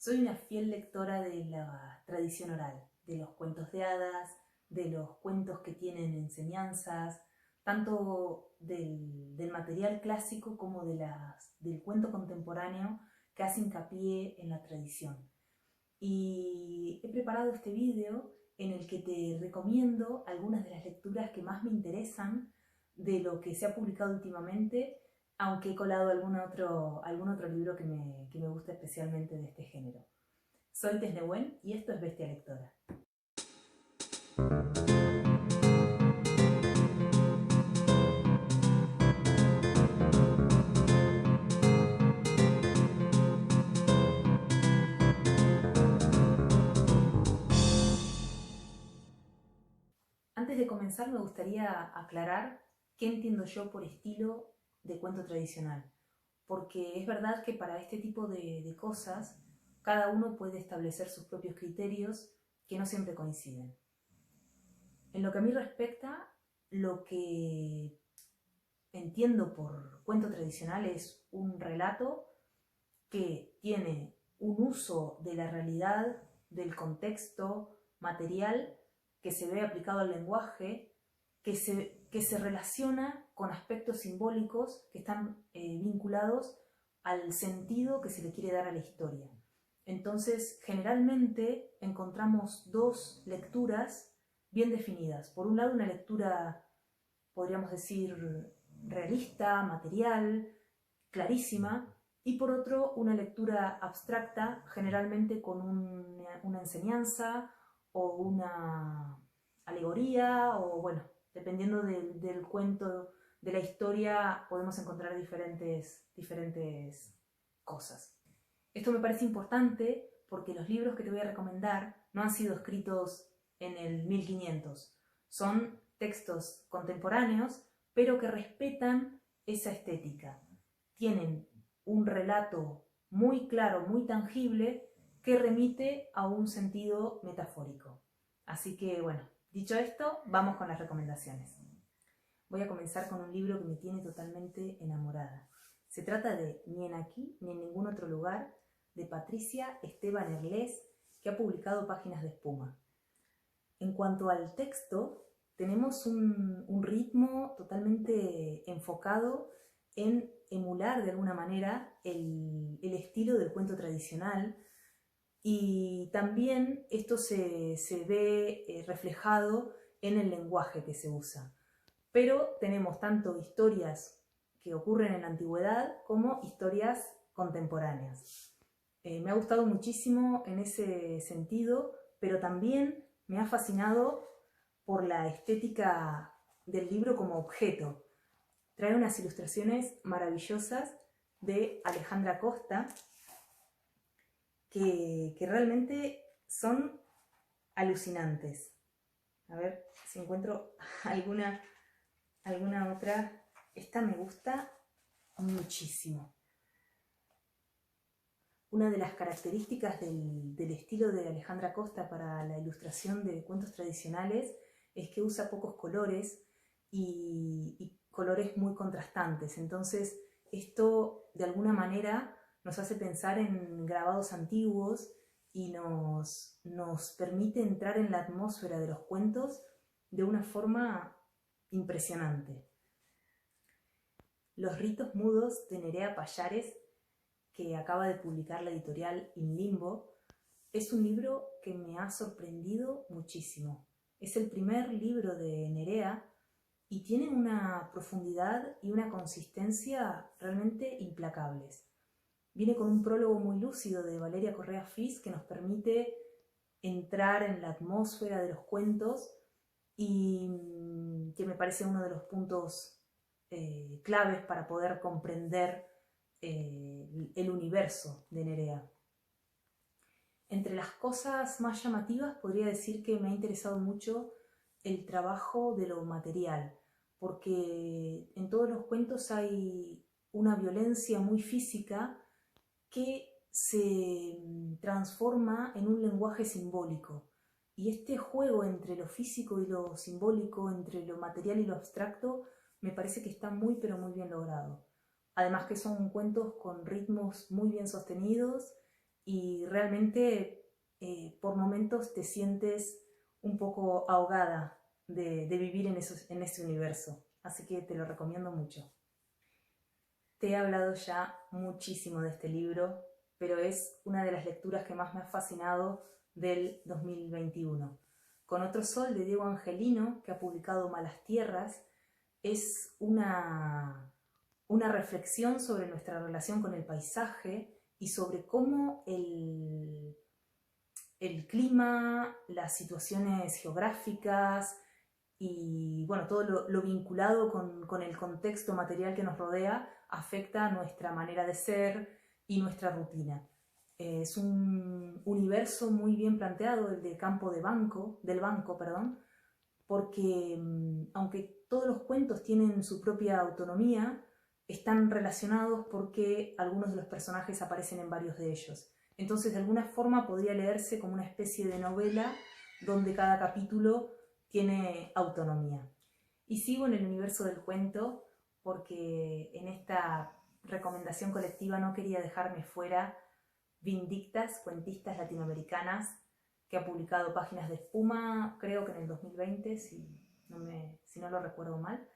Soy una fiel lectora de la tradición oral, de los cuentos de hadas, de los cuentos que tienen enseñanzas, tanto del material clásico como del cuento contemporáneo que hace hincapié en la tradición. Y he preparado este video en el que te recomiendo algunas de las lecturas que más me interesan de lo que se ha publicado últimamente, aunque he colado algún otro libro que me gusta especialmente de este género. Soy Tess Nehuen y esto es Bestia Lectora. Antes de comenzar me gustaría aclarar qué entiendo yo por estilo de cuento tradicional, porque es verdad que para este tipo de cosas cada uno puede establecer sus propios criterios que no siempre coinciden. En lo que a mí respecta, lo que entiendo por cuento tradicional es un relato que tiene un uso de la realidad, del contexto material que se ve aplicado al lenguaje, que se relaciona con aspectos simbólicos que están vinculados al sentido que se le quiere dar a la historia. Entonces, generalmente encontramos dos lecturas bien definidas. Por un lado, una lectura, podríamos decir, realista, material, clarísima, y por otro una lectura abstracta, generalmente con una enseñanza o una alegoría, o bueno, dependiendo del cuento, de la historia, podemos encontrar diferentes cosas. Esto me parece importante porque los libros que te voy a recomendar no han sido escritos en el 1500, son textos contemporáneos, pero que respetan esa estética. Tienen un relato muy claro, muy tangible, que remite a un sentido metafórico. Así que, bueno, dicho esto, vamos con las recomendaciones. Voy a comenzar con un libro que me tiene totalmente enamorada. Se trata de Ni en aquí ni en ningún otro lugar, de Patricia Esteban Herlés, que ha publicado Páginas de espuma. En cuanto al texto, tenemos un ritmo totalmente enfocado en emular de alguna manera el estilo del cuento tradicional, y también esto se ve reflejado en el lenguaje que se usa. Pero tenemos tanto historias que ocurren en la antigüedad como historias contemporáneas. Me ha gustado muchísimo en ese sentido, pero también me ha fascinado por la estética del libro como objeto. Trae unas ilustraciones maravillosas de Alejandra Costa que realmente son alucinantes. A ver si encuentro alguna otra. Esta me gusta muchísimo. Una de las características del estilo de Alejandra Costa para la ilustración de cuentos tradicionales es que usa pocos colores y colores muy contrastantes. Entonces, esto de alguna manera nos hace pensar en grabados antiguos y nos permite entrar en la atmósfera de los cuentos de una forma impresionante. Los ritos mudos de Nerea Pallares, que acaba de publicar la editorial In Limbo, es un libro que me ha sorprendido muchísimo. Es el primer libro de Nerea y tiene una profundidad y una consistencia realmente implacables. Viene con un prólogo muy lúcido de Valeria Correa Fis que nos permite entrar en la atmósfera de los cuentos y que me parece uno de los puntos claves para poder comprender el universo de Nerea. Entre las cosas más llamativas podría decir que me ha interesado mucho el trabajo de lo material, porque en todos los cuentos hay una violencia muy física que se transforma en un lenguaje simbólico. Y este juego entre lo físico y lo simbólico, entre lo material y lo abstracto, me parece que está muy pero muy bien logrado. Además que son cuentos con ritmos muy bien sostenidos y realmente por momentos te sientes un poco ahogada de vivir en ese universo. Así que te lo recomiendo mucho. Te he hablado ya muchísimo de este libro, pero es una de las lecturas que más me ha fascinado del 2021. Con otro sol de Diego Angelino, que ha publicado Malas Tierras, es una reflexión sobre nuestra relación con el paisaje y sobre cómo el clima, las situaciones geográficas y bueno, todo lo vinculado con el contexto material que nos rodea afecta a nuestra manera de ser y nuestra rutina. Es un universo muy bien planteado, el de del banco, perdón, porque aunque todos los cuentos tienen su propia autonomía, están relacionados porque algunos de los personajes aparecen en varios de ellos. Entonces, de alguna forma podría leerse como una especie de novela donde cada capítulo tiene autonomía. Y sigo en el universo del cuento porque en esta recomendación colectiva no quería dejarme fuera Vindictas, cuentistas latinoamericanas, que ha publicado Páginas de Espuma, creo que en el 2020, si no lo recuerdo mal,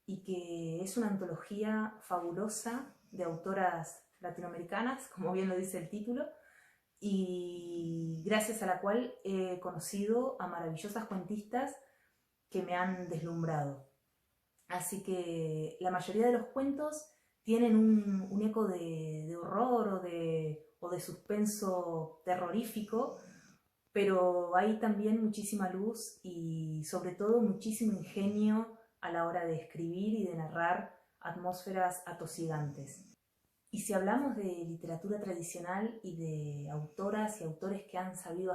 y que es una antología fabulosa de autoras latinoamericanas, como bien lo dice el título, y gracias a la cual he conocido a maravillosas cuentistas que me han deslumbrado. Así que la mayoría de los cuentos tienen un eco de horror o de suspenso terrorífico, pero hay también muchísima luz y sobre todo muchísimo ingenio a la hora de escribir y de narrar atmósferas atosigantes. Y si hablamos de literatura tradicional y de autoras y autores que han sabido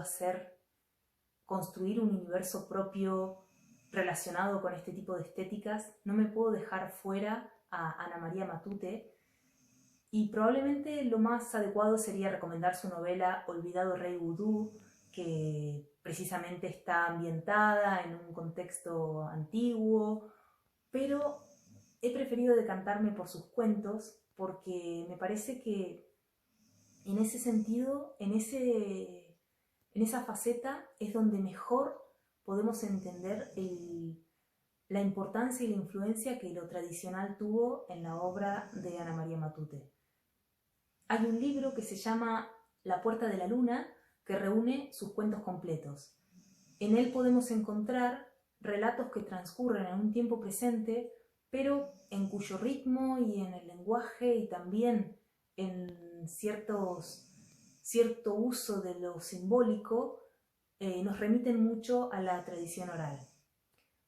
construir un universo propio relacionado con este tipo de estéticas, no me puedo dejar fuera a Ana María Matute, y probablemente lo más adecuado sería recomendar su novela Olvidado Rey Vudú, que precisamente está ambientada en un contexto antiguo, pero he preferido decantarme por sus cuentos porque me parece que en ese sentido, en esa faceta es donde mejor podemos entender la importancia y la influencia que lo tradicional tuvo en la obra de Ana María Matute. Hay un libro que se llama La Puerta de la Luna, que reúne sus cuentos completos. En él podemos encontrar relatos que transcurren en un tiempo presente, pero en cuyo ritmo y en el lenguaje y también en cierto uso de lo simbólico nos remiten mucho a la tradición oral.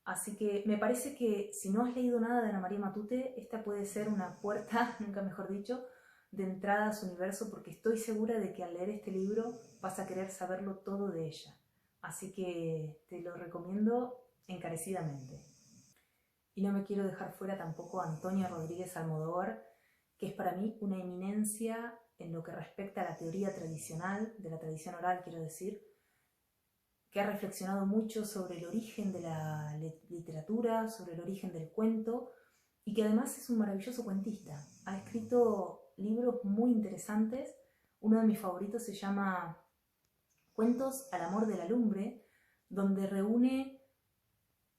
Así que me parece que si no has leído nada de Ana María Matute, esta puede ser una puerta, nunca mejor dicho, de entrada a su universo, porque estoy segura de que al leer este libro vas a querer saberlo todo de ella. Así que te lo recomiendo encarecidamente. Y no me quiero dejar fuera tampoco a Antonia Rodríguez Almodóvar, que es para mí una eminencia en lo que respecta a la teoría tradicional, de la tradición oral quiero decir, que ha reflexionado mucho sobre el origen de la literatura, sobre el origen del cuento, y que además es un maravilloso cuentista. Ha escrito libros muy interesantes. Uno de mis favoritos se llama Cuentos al amor de la lumbre, donde reúne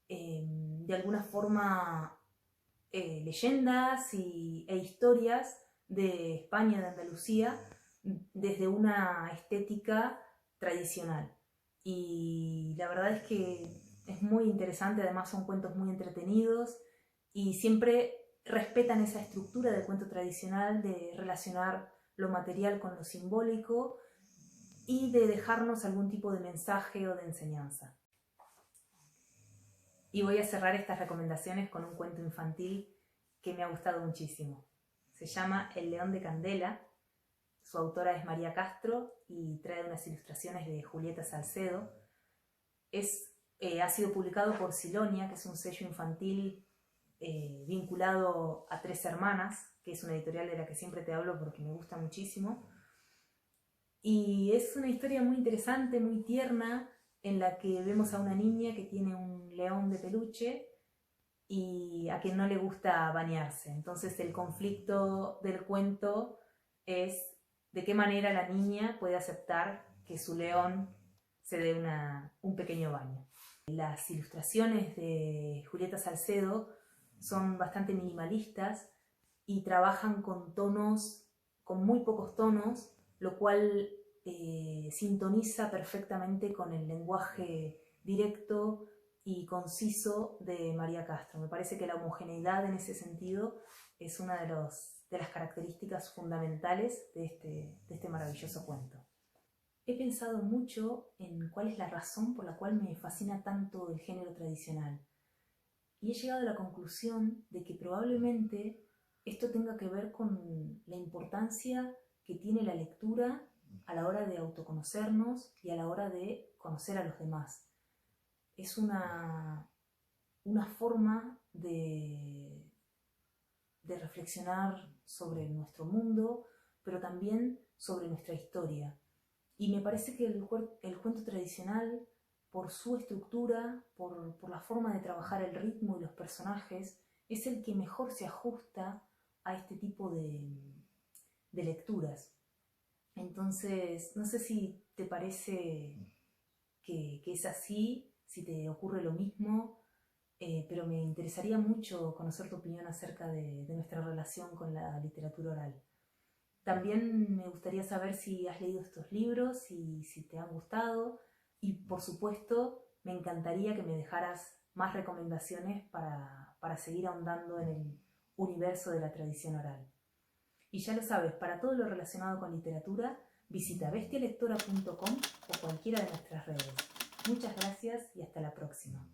de alguna forma leyendas e historias de España, de Andalucía, desde una estética tradicional. Y la verdad es que es muy interesante, además son cuentos muy entretenidos y siempre respetan esa estructura del cuento tradicional de relacionar lo material con lo simbólico y de dejarnos algún tipo de mensaje o de enseñanza. Y voy a cerrar estas recomendaciones con un cuento infantil que me ha gustado muchísimo. Se llama El León de Candela. Su autora es María Castro y trae unas ilustraciones de Julieta Salcedo. Ha sido publicado por Silonia, que es un sello infantil vinculado a Tres Hermanas, que es una editorial de la que siempre te hablo porque me gusta muchísimo. Y es una historia muy interesante, muy tierna, en la que vemos a una niña que tiene un león de peluche y a quien no le gusta bañarse. Entonces el conflicto del cuento es de qué manera la niña puede aceptar que su león se dé un pequeño baño. Las ilustraciones de Julieta Salcedo son bastante minimalistas y trabajan con tonos, con muy pocos tonos, lo cual sintoniza perfectamente con el lenguaje directo y conciso de María Castro. Me parece que la homogeneidad en ese sentido es una de las características fundamentales de este maravilloso cuento. He pensado mucho en cuál es la razón por la cual me fascina tanto el género tradicional y he llegado a la conclusión de que probablemente esto tenga que ver con la importancia que tiene la lectura a la hora de autoconocernos y a la hora de conocer a los demás. Es una forma de reflexionar sobre nuestro mundo, pero también sobre nuestra historia. Y me parece que el cuento tradicional, por su estructura, por la forma de trabajar el ritmo y los personajes, es el que mejor se ajusta a este tipo de lecturas. Entonces, no sé si te parece que es así, si te ocurre lo mismo, pero me interesaría mucho conocer tu opinión acerca de nuestra relación con la literatura oral. También me gustaría saber si has leído estos libros y si te han gustado. Y por supuesto, me encantaría que me dejaras más recomendaciones para seguir ahondando en el universo de la tradición oral. Y ya lo sabes, para todo lo relacionado con literatura, visita bestialectora.com o cualquiera de nuestras redes. Muchas gracias y hasta la próxima.